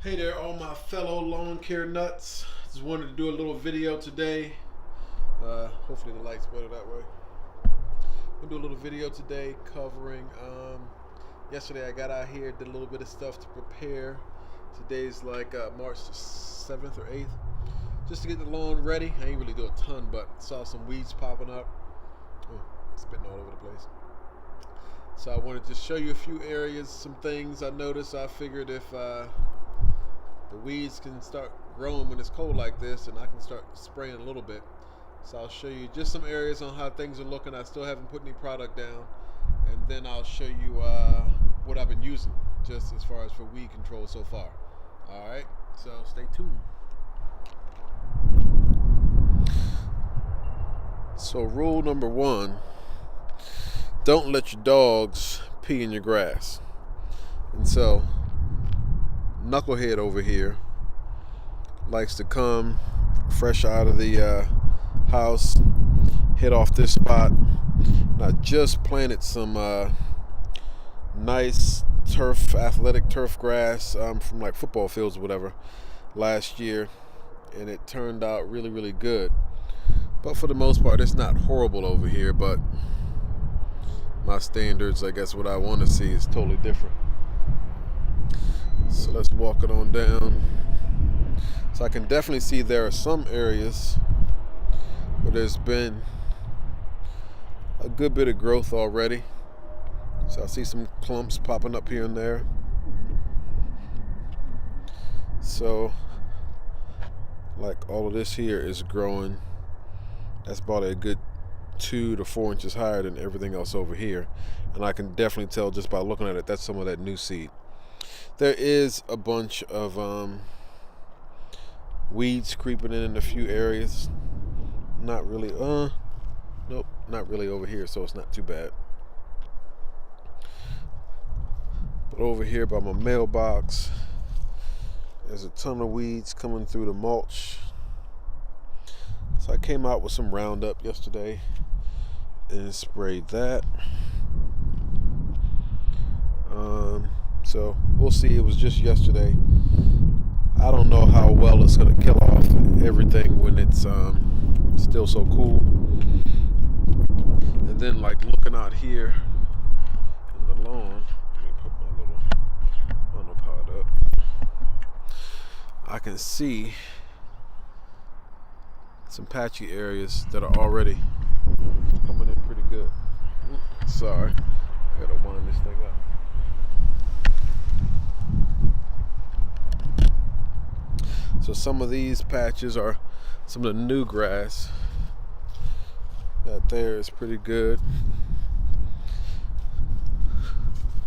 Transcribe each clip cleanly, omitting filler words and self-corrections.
Hey there, all my fellow lawn care nuts. Just wanted to do a little video today. Hopefully the light's better that way. I'm gonna do a little video today covering. Yesterday I got out here, did a little bit of stuff to prepare. Today's like March 7th or 8th, just to get the lawn ready. I ain't really do a ton, but saw some weeds popping up. Oh, spitting all over the place. So I wanted to show you a few areas, some things I noticed. I figured if the weeds can start growing when it's cold like this, and I can start spraying a little bit. So I'll show you just some areas on how things are looking. I still haven't put any product down, and then I'll show you what I've been using just as far as for weed control so far. All right, so stay tuned. So rule number one, don't let your dogs pee in your grass. And so Knucklehead over here likes to come fresh out of the house, hit off this spot. And I just planted some nice athletic turf grass from like football fields or whatever last year, and it turned out really, really good. But for the most part, it's not horrible over here, but my standards, I guess what I want to see is totally different. So let's walk it on down. So I can definitely see there are some areas where there's been a good bit of growth already. So I see some clumps popping up here and there. So like all of this here is growing. That's about a good 2 to 4 inches higher than everything else over here. And I can definitely tell just by looking at it, that's some of that new seed. There is a bunch of weeds creeping in a few areas. Not really, nope, not really over here, so it's not too bad. But over here by my mailbox, there's a ton of weeds coming through the mulch. So I came out with some Roundup yesterday and sprayed that. So we'll see. It was just yesterday. I don't know how well it's going to kill off everything when it's still so cool. And then like looking out here in the lawn, let me put my little monopod up. I can see some patchy areas that are already coming in pretty good. Sorry, I gotta wind this thing up. So some of these patches are some of the new grass. That there is pretty good.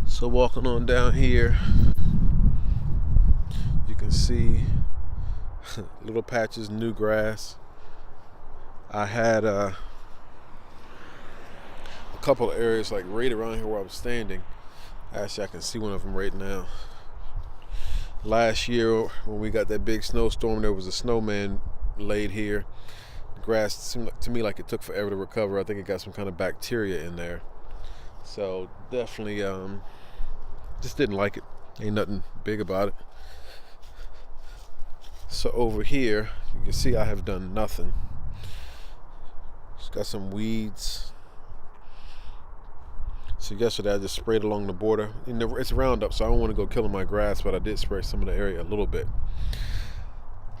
So walking on down here, you can see little patches, new grass. I had a couple of areas like right around here where I was standing. Actually, I can see one of them right now. Last year when we got that big snowstorm, there was a snowman laid here. The grass seemed to me like it took forever to recover. I think it got some kind of bacteria in there. So definitely just didn't like it. Ain't nothing big about it. So over here, you can see I have done nothing. Just got some weeds. So yesterday I just sprayed along the border. It's Roundup, so I don't want to go killing my grass, but I did spray some of the area a little bit.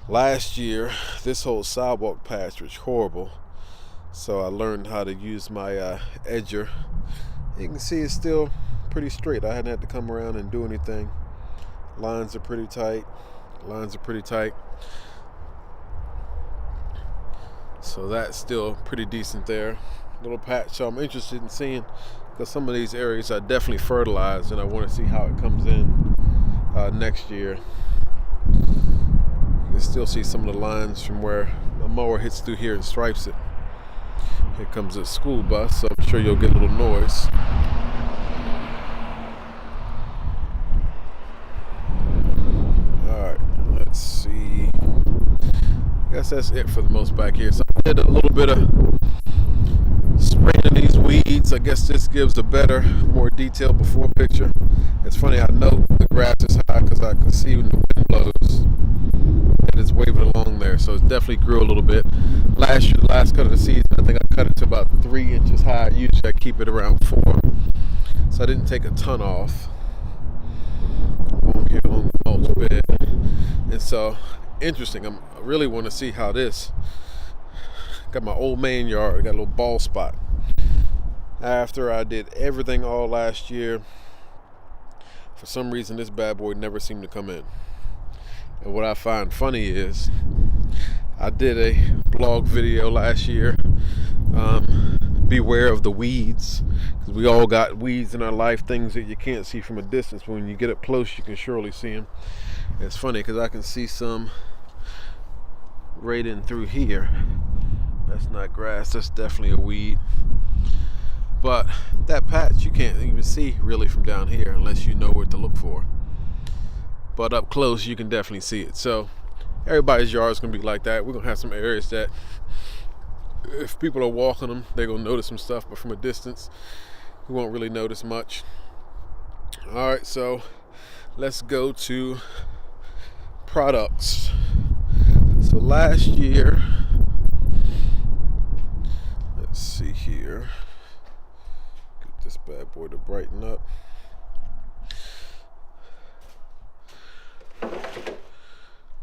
Last year, this whole sidewalk patch was horrible. So I learned how to use my edger. You can see it's still pretty straight. I hadn't had to come around and do anything. Lines are pretty tight. So that's still pretty decent there. Little patch. So I'm interested in seeing, because some of these areas are definitely fertilized, and I want to see how it comes in next year. You can still see some of the lines from where the mower hits through here and stripes it. Here comes a school bus, so I'm sure you'll get a little noise. Alright, let's see. I guess that's it for the most back here. So I did a little bit of spraying these weeds. I guess this gives a better, more detailed before picture. It's funny, I know the grass is high because I can see when the wind blows. so it definitely grew a little bit. Last year, the last cut of the season, I think I cut it to about 3 inches high. Usually I keep it around 4, so I didn't take a ton off. Along here along the mulch bed, and so interesting. I really want to see how this. Got my old man yard. I got a little bald spot. After I did everything all last year, for some reason this bad boy never seemed to come in. And what I find funny is I did a blog video last year, beware of the weeds, because we all got weeds in our life, things that you can't see from a distance, but when you get up close you can surely see them. And it's funny because I can see some right in through here. That's not grass, that's definitely a weed. But that patch you can't even see really from down here unless you know what to look for. But up close you can definitely see it. So everybody's yard is going to be like that. We're going to have some areas that if people are walking them, they're going to notice some stuff, but from a distance we won't really notice much. Alright, so let's go to products. So last year, let's see here. This bad boy to brighten up.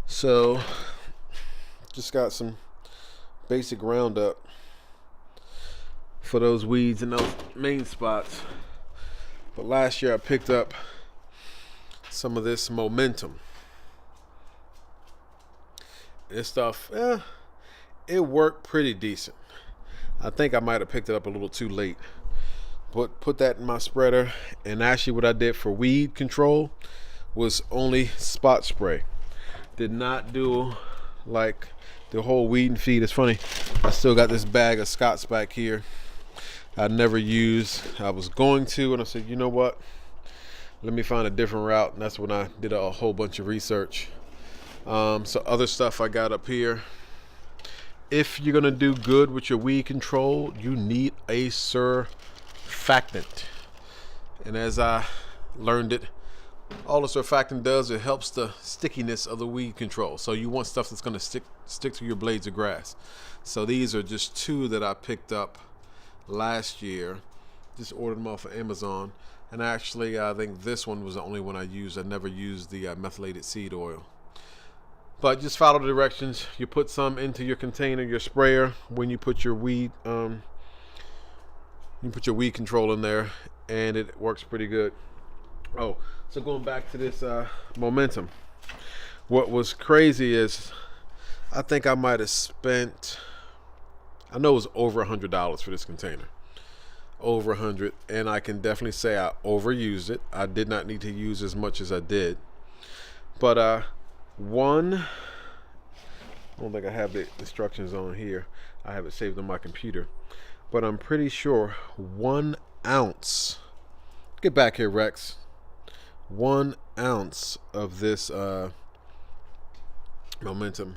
So just got some basic Roundup for those weeds in those main spots. But last year I picked up some of this Momentum. This stuff, it worked pretty decent. I think I might have picked it up a little too late. But put that in my spreader, and actually what I did for weed control was only spot spray. Did not do like the whole weed and feed. It's funny, I still got this bag of Scott's back here I never used. I was going to, and I said, you know what, let me find a different route, and that's when I did a whole bunch of research. So other stuff I got up here. If you're gonna do good with your weed control, you need a surfactant. And as I learned it, all the surfactant does, it helps the stickiness of the weed control. So you want stuff that's gonna stick to your blades of grass. So these are just 2 that I picked up last year. Just ordered them off of Amazon. And actually, I think this one was the only one I used. I never used the methylated seed oil. But just follow the directions. You put some into your container, your sprayer, when you put your weed, control in there, and it works pretty good. Oh, so going back to this Momentum. What was crazy is, I think I might have spent, I know it was over $100 for this container. Over 100, and I can definitely say I overused it. I did not need to use as much as I did. But I don't think I have the instructions on here. I have it saved on my computer, but I'm pretty sure 1 ounce, get back here Rex, 1 ounce of this Momentum.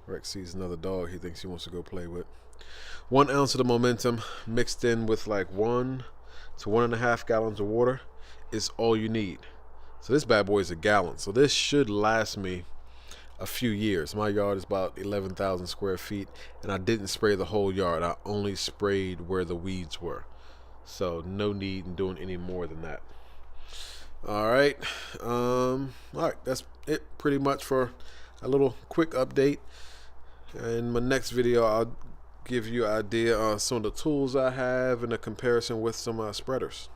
Rex sees another dog he thinks he wants to go play with. 1 ounce of the Momentum mixed in with like 1 to 1.5 gallons of water is all you need. So this bad boy is a gallon. So this should last me a few years. My yard is about 11,000 square feet, and I didn't spray the whole yard. I only sprayed where the weeds were. So no need in doing any more than that. All right. That's it pretty much for a little quick update. In my next video, I'll give you an idea on some of the tools I have and a comparison with some spreaders.